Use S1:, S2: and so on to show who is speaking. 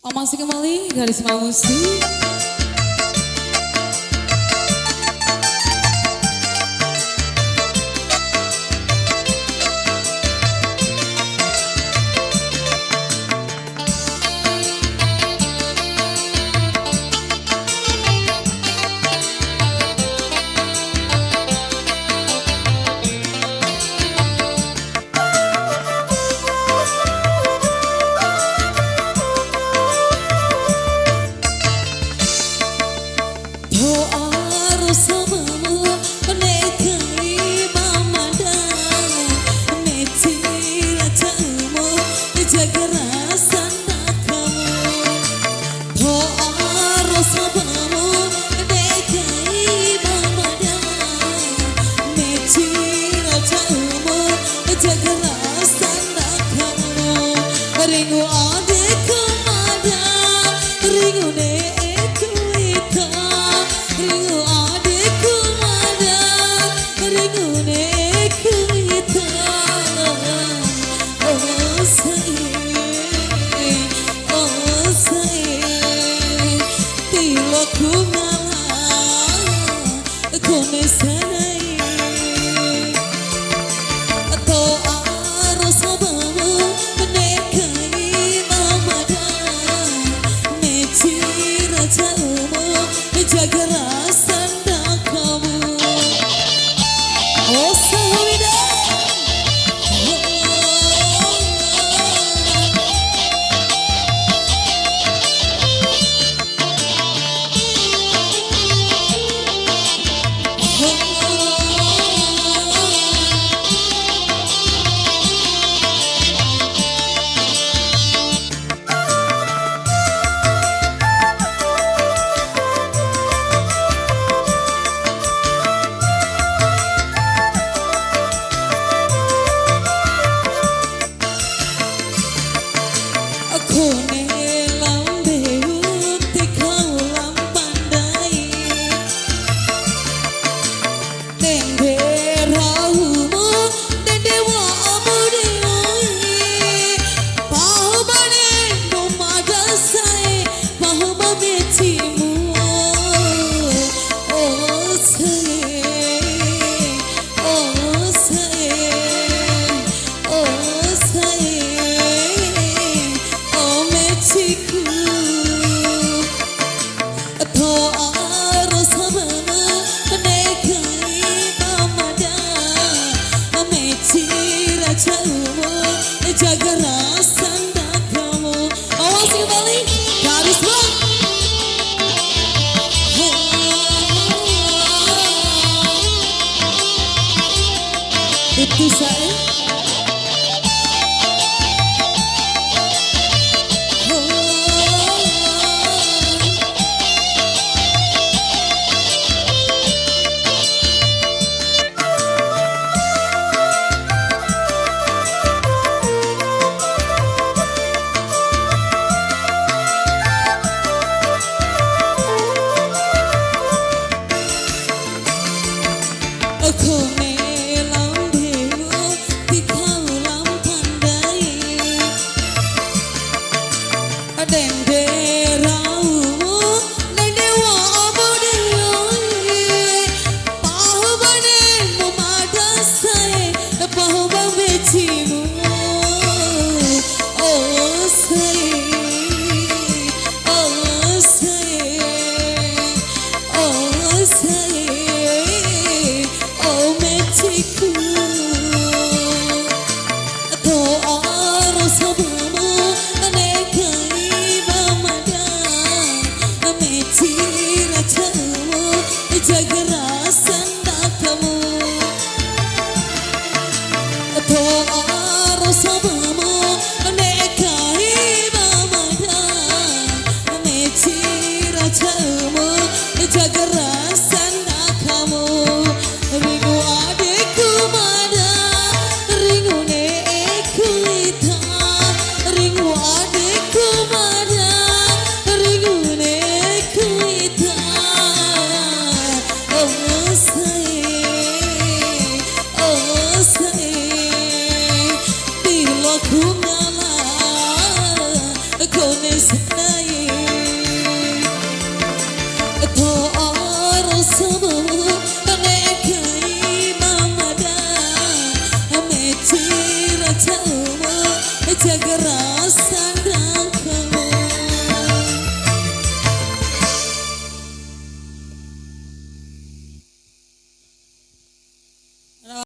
S1: Masih kembali Garis Musik. Ringu adekku ada, ringu neku ita, ringu adekku ada, ringu neku ita. Oh sayang, tilaku ngalah, kone sanai. Jaga rasa ndak kamu. Oh Sawida. Jaga rasa ndak kamu. Awas kembali Garis Musik. Itu saya. Jaga rasa ndak kamu. To'ar sabamu nekai mamada, mecira jamu. Jaga rasa ndak kamu. Ringu adekku ada, ringu neku ita, ringu adekku ada, ringu neku ita. Ku ngalah, kone senai. wajahmu jaga